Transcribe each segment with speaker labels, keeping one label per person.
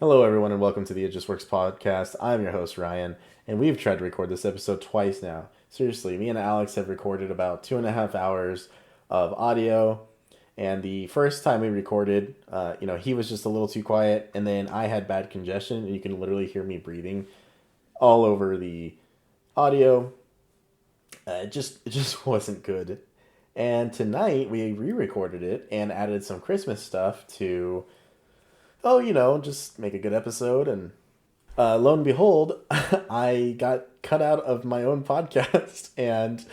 Speaker 1: Hello, everyone, and welcome to the ItJustWorks podcast. I'm your host, Ryan, and we've tried to record this episode twice now. Seriously, me and Alex have recorded about 2.5 hours of audio, and the first time we recorded, he was just a little too quiet, and then I had bad congestion, and you can literally hear me breathing all over the audio. It just wasn't good. And tonight we re-recorded it and added some Christmas stuff to just make a good episode. And lo and behold, I got cut out of my own podcast. And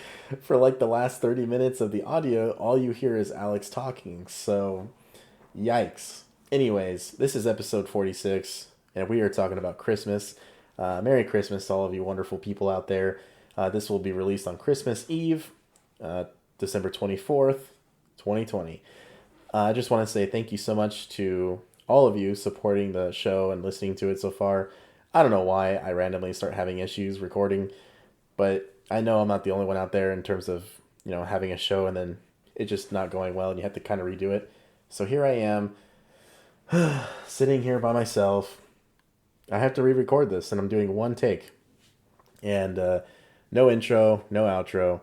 Speaker 1: for like the last 30 minutes of the audio, all you hear is Alex talking. So, yikes. Anyways, this is episode 46, and we are talking about Christmas. Merry Christmas to all of you wonderful people out there. This will be released on Christmas Eve, December 24th, 2020. I just want to say thank you so much to all of you supporting the show and listening to it so far. I don't know why I randomly start having issues recording, but I know I'm not the only one out there in terms of, having a show and then it just not going well and you have to kind of redo it. So here I am, sitting here by myself. I have to re-record this and I'm doing one take. And no intro, no outro.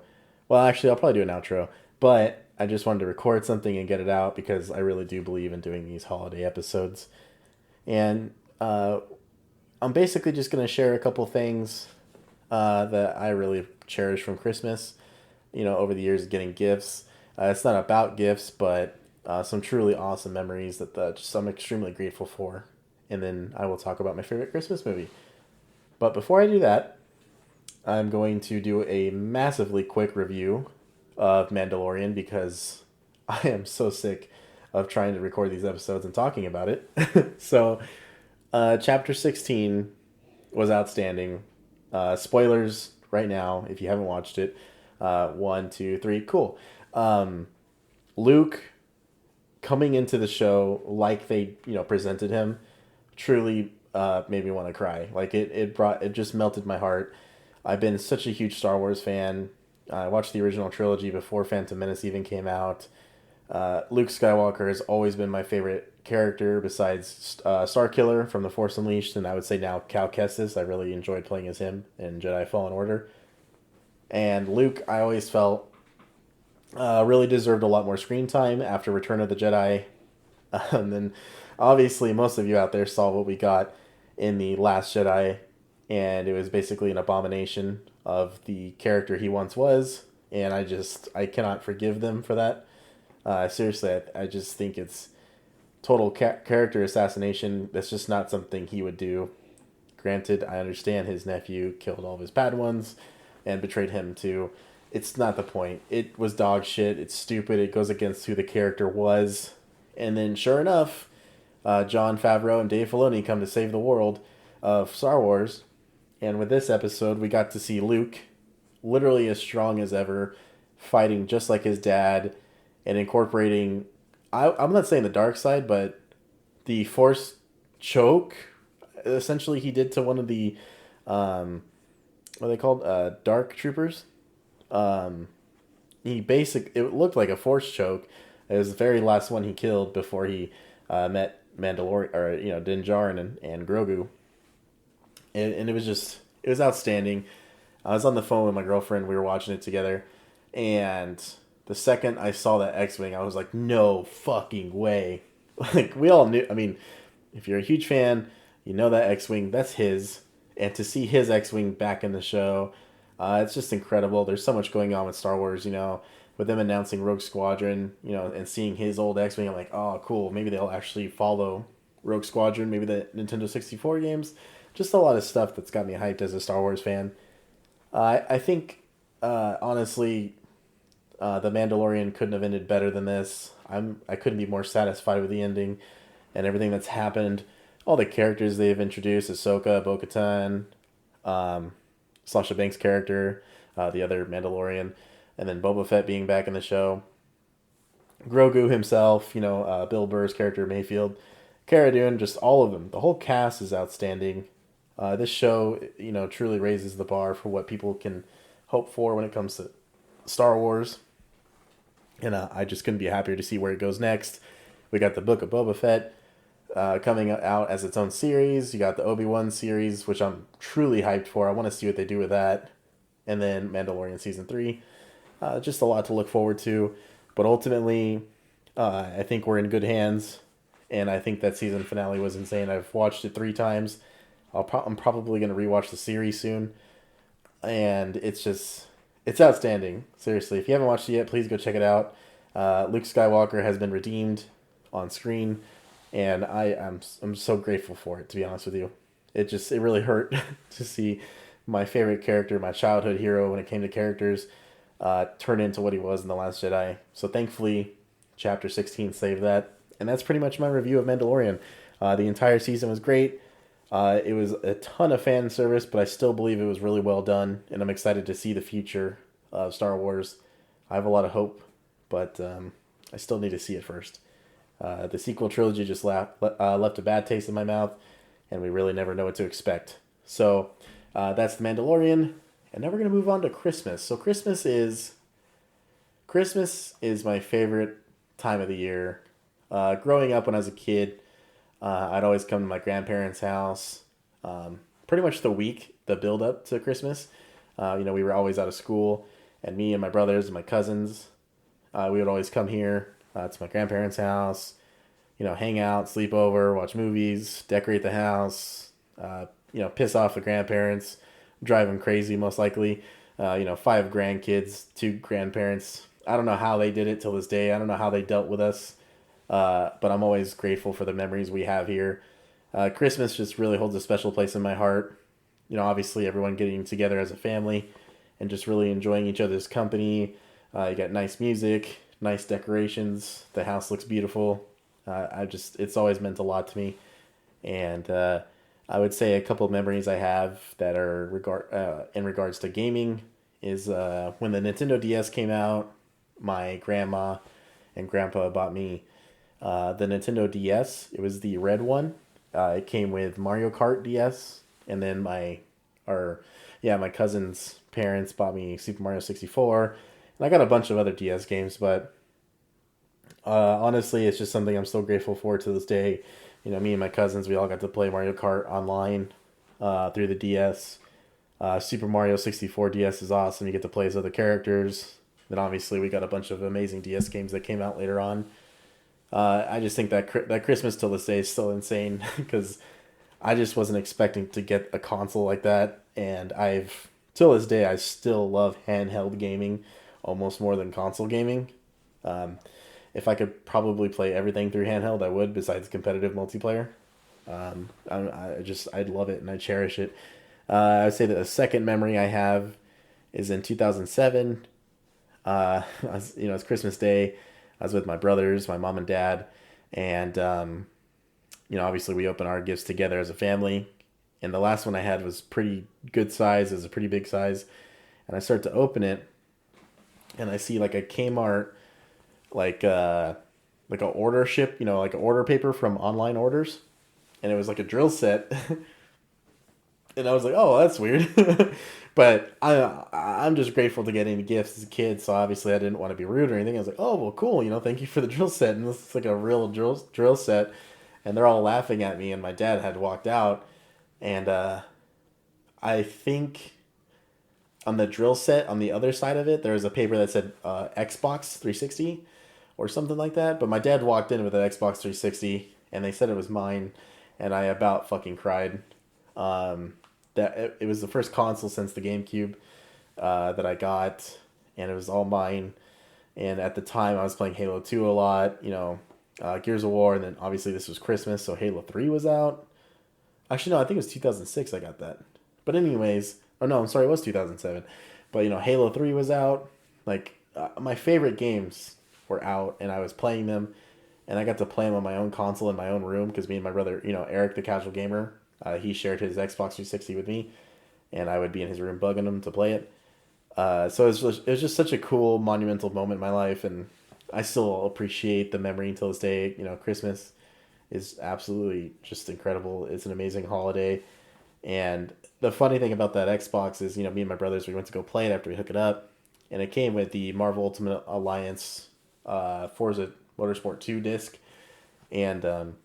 Speaker 1: Well, actually, I'll probably do an outro, but I just wanted to record something and get it out because I really do believe in doing these holiday episodes. And I'm basically just going to share a couple things that I really cherish from Christmas, over the years getting gifts. It's not about gifts, but some truly awesome memories that just I'm extremely grateful for. And then I will talk about my favorite Christmas movie. But before I do that, I'm going to do a massively quick review of Mandalorian because I am so sick of trying to record these episodes and talking about it. So, Chapter 16 was outstanding. Spoilers right now if you haven't watched it. 1, 2, 3, cool. Luke coming into the show like they presented him truly made me want to cry. Like it just melted my heart. I've been such a huge Star Wars fan. I watched the original trilogy before Phantom Menace even came out. Luke Skywalker has always been my favorite character besides Starkiller from The Force Unleashed, and I would say now Cal Kestis. I really enjoyed playing as him in Jedi Fallen Order. And Luke, I always felt really deserved a lot more screen time after Return of the Jedi. And then, obviously, most of you out there saw what we got in The Last Jedi, and it was basically an abomination of the character he once was, and I cannot forgive them for that. Seriously, I just think it's total character assassination. That's just not something he would do. Granted, I understand his nephew killed all of his Padawans and betrayed him too. It's not the point. It was dog shit. It's stupid. It goes against who the character was. And then, sure enough, Jon Favreau and Dave Filoni come to save the world of Star Wars. And with this episode, we got to see Luke, literally as strong as ever, fighting just like his dad, and incorporating, I'm not saying the dark side, but the Force choke, essentially he did to one of the, what are they called? Dark Troopers. It looked like a Force choke. It was the very last one he killed before he met Mandalorian, or, Din Djarin and Grogu. And it was outstanding. I was on the phone with my girlfriend. We were watching it together. And the second I saw that X-Wing, I was like, no fucking way. Like, we all knew. I mean, if you're a huge fan, you know that X-Wing, that's his. And to see his X-Wing back in the show, it's just incredible. There's so much going on with Star Wars, with them announcing Rogue Squadron, and seeing his old X-Wing. I'm like, oh, cool. Maybe they'll actually follow Rogue Squadron, maybe the Nintendo 64 games. Just a lot of stuff that's got me hyped as a Star Wars fan. I think, honestly, The Mandalorian couldn't have ended better than this. I couldn't be more satisfied with the ending and everything that's happened. All the characters they've introduced, Ahsoka, Bo-Katan, Sasha Banks' character, the other Mandalorian, and then Boba Fett being back in the show. Grogu himself, Bill Burr's character, Mayfield, Cara Dune, just all of them. The whole cast is outstanding. This show, truly raises the bar for what people can hope for when it comes to Star Wars. And I just couldn't be happier to see where it goes next. We got the Book of Boba Fett. coming out as its own series. You got the Obi-Wan series, which I'm truly hyped for. I want to see what they do with that. And then Mandalorian Season 3. Just a lot to look forward to. But ultimately, I think we're in good hands. And I think that season finale was insane. I've watched it 3 times. I'm probably going to rewatch the series soon. And it's outstanding. Seriously, if you haven't watched it yet, please go check it out. Luke Skywalker has been redeemed on screen. And I'm so grateful for it, to be honest with you. It really hurt to see my favorite character, my childhood hero when it came to characters, turn into what he was in The Last Jedi. So thankfully, Chapter 16 saved that. And that's pretty much my review of Mandalorian. The entire season was great. It was a ton of fan service, but I still believe it was really well done. And I'm excited to see the future of Star Wars. I have a lot of hope, but I still need to see it first. The sequel trilogy just left a bad taste in my mouth, and we really never know what to expect. So that's The Mandalorian, and now we're going to move on to Christmas. So Christmas is my favorite time of the year. Growing up when I was a kid, I'd always come to my grandparents' house pretty much the build up to Christmas. We were always out of school, and me and my brothers and my cousins, we would always come here to my grandparents' house, hang out, sleep over, watch movies, decorate the house, piss off the grandparents, drive them crazy most likely. 5 grandkids, 2 grandparents. I don't know how they did it till this day. I don't know how they dealt with us. But I'm always grateful for the memories we have here. Christmas just really holds a special place in my heart. Obviously everyone getting together as a family and just really enjoying each other's company. You got nice music, nice decorations. The house looks beautiful. It's always meant a lot to me. And I would say a couple of memories I have that are in regards to gaming is when the Nintendo DS came out, my grandma and grandpa bought me the Nintendo DS. It was the red one. It came with Mario Kart DS, and then my cousin's parents bought me Super Mario 64, and I got a bunch of other DS games, but honestly, it's just something I'm still grateful for to this day. Me and my cousins, we all got to play Mario Kart online through the DS. Super Mario 64 DS is awesome. You get to play as other characters. Then obviously we got a bunch of amazing DS games that came out later on. I just think that Christmas till this day is still insane because I just wasn't expecting to get a console like that, and till this day I still love handheld gaming almost more than console gaming. If I could probably play everything through handheld, I would, besides competitive multiplayer. I'd love it and I cherish it. I would say that the second memory I have is in 2007. It's Christmas Day. I was with my brothers, my mom and dad, and obviously we opened our gifts together as a family. And the last one I had was pretty good size. It was a pretty big size, and I start to open it, and I see like a Kmart, like a order ship, like an order paper from online orders, and it was like a drill set. And I was like, oh, that's weird. But I'm just grateful to get any gifts as a kid, so obviously I didn't want to be rude or anything. I was like, oh, well, cool, thank you for the drill set. And this is like a real drill set. And they're all laughing at me, and my dad had walked out. And I think on the drill set, on the other side of it, there was a paper that said Xbox 360 or something like that. But my dad walked in with an Xbox 360, and they said it was mine, and I about fucking cried. That it was the first console since the GameCube that I got, and it was all mine. And at the time, I was playing Halo 2 a lot, Gears of War, and then obviously this was Christmas, so Halo 3 was out. Actually, no, I think it was 2006 I got that. But anyways, oh no, I'm sorry, it was 2007. But, Halo 3 was out. My favorite games were out, and I was playing them, and I got to play them on my own console in my own room, because me and my brother, Eric the Casual Gamer, he shared his Xbox 360 with me, and I would be in his room bugging him to play it. So it was just such a cool, monumental moment in my life, and I still appreciate the memory until this day. Christmas is absolutely just incredible. It's an amazing holiday, and the funny thing about that Xbox is, me and my brothers, we went to go play it after we hook it up, and it came with the Marvel Ultimate Alliance Forza Motorsport 2 disc, and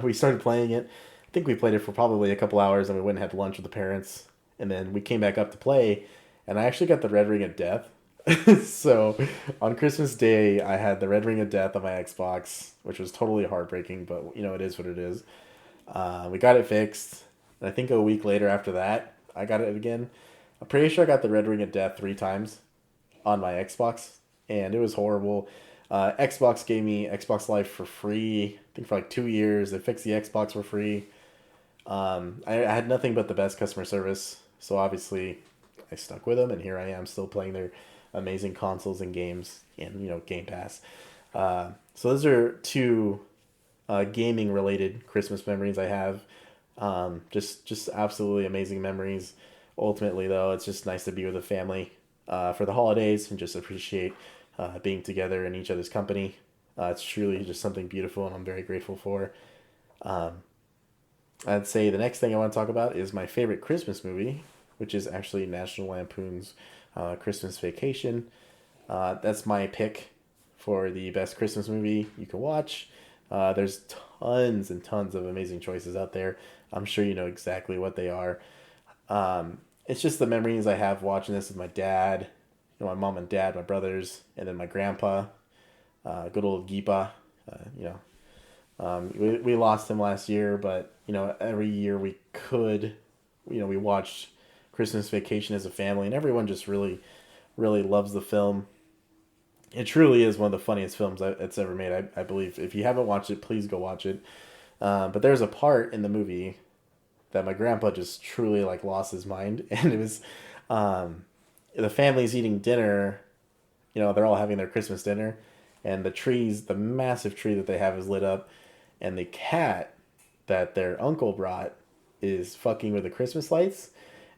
Speaker 1: We started playing it. I think we played it for probably a couple hours, and we went and had lunch with the parents, and then we came back up to play, and I actually got the Red Ring of Death. So on Christmas Day, I had the Red Ring of Death on my Xbox, which was totally heartbreaking, but it is what it is. We got it fixed, and I think a week later after that, I got it again. I'm pretty sure I got the Red Ring of Death 3 times on my Xbox, and it was horrible. Xbox gave me Xbox Live for free, I think for like 2 years. They fixed the Xbox for free. I had nothing but the best customer service, so obviously I stuck with them, and here I am still playing their amazing consoles and games, and Game Pass. So those are two gaming related Christmas memories I have. Just absolutely amazing memories. Ultimately, though, it's just nice to be with the family for the holidays and just appreciate being together in each other's company. It's truly just something beautiful, and I'm very grateful for. I'd say the next thing I want to talk about is my favorite Christmas movie, which is actually National Lampoon's Christmas Vacation. That's my pick for the best Christmas movie you can watch. There's tons and tons of amazing choices out there. I'm sure you know exactly what they are. It's just the memories I have watching this with my dad, my mom and dad, my brothers, and then my grandpa, good old Gipa. We lost him last year, but every year we could, we watched Christmas Vacation as a family, and everyone just really, really loves the film. It truly is one of the funniest films it's ever made. I believe if you haven't watched it, please go watch it. But there's a part in the movie that my grandpa just truly lost his mind, and it was the family's eating dinner. They're all having their Christmas dinner, and the massive tree that they have is lit up, and the cat that their uncle brought is fucking with the Christmas lights,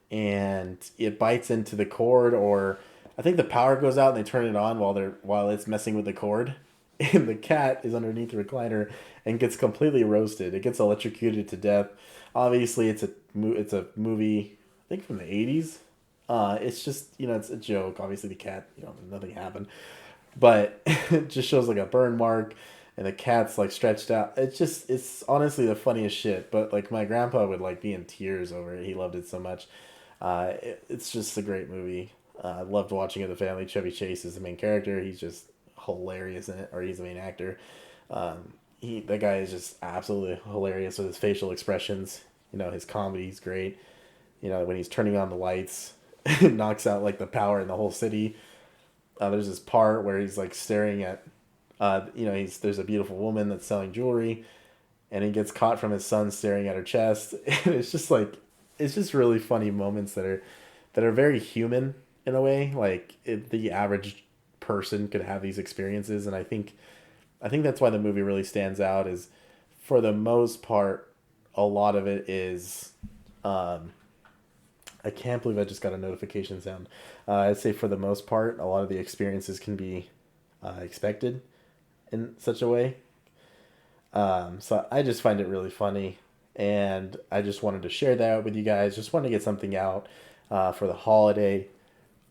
Speaker 1: and it bites into the cord, or I think the power goes out and they turn it on while it's messing with the cord, and the cat is underneath the recliner and gets completely roasted. It gets electrocuted to death. Obviously, it's a movie, I think from the 80s. It's just it's a joke. Obviously, the cat nothing happened, but it just shows a burn mark, and the cat's stretched out. It's honestly the funniest shit. But my grandpa would be in tears over it. He loved it so much. It's just a great movie. I loved watching it with the family. Chevy Chase is the main character. He's just hilarious in it, or he's the main actor. That guy is just absolutely hilarious with his facial expressions. His comedy's great. When he's turning on the lights, it knocks out the power in the whole city. There's this part where he's staring at, there's a beautiful woman that's selling jewelry, and he gets caught from his son staring at her chest. And it's just really funny moments that are very human in a way. The average person could have these experiences, and I think that's why the movie really stands out. Is for the most part, a lot of it is. I can't believe I just got a notification sound. I'd say for the most part, a lot of the experiences can be expected in such a way. So I just find it really funny, and I just wanted to share that with you guys. Just wanted to get something out for the holiday.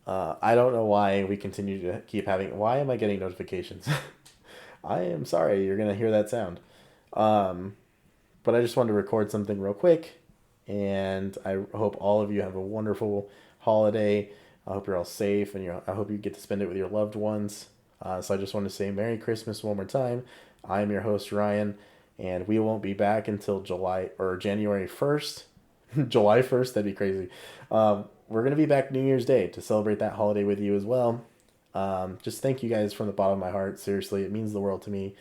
Speaker 1: I don't know why we continue to keep having. Why am I getting notifications? I am sorry, you're gonna hear that sound. But I just wanted to record something real quick, and I hope all of you have a wonderful holiday. I hope you're all safe, and I hope you get to spend it with your loved ones. So I just want to say Merry Christmas one more time. I am your host, Ryan, and we won't be back until January 1st. July 1st, that'd be crazy. We're going to be back New Year's Day to celebrate that holiday with you as well. Just thank you guys from the bottom of my heart. Seriously, it means the world to me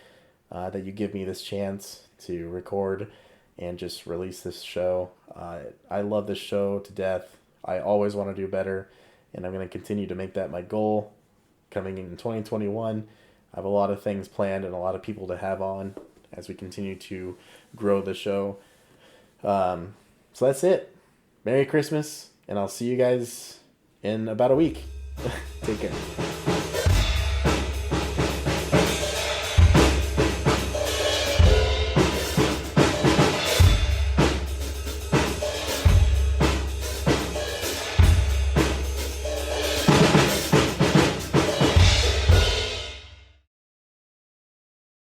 Speaker 1: that you give me this chance to record and just release this show. I love this show to death. I always want to do better, and I'm going to continue to make that my goal coming in 2021. I have a lot of things planned and a lot of people to have on as we continue to grow the show. So that's it. Merry Christmas, and I'll see you guys in about a week. Take care.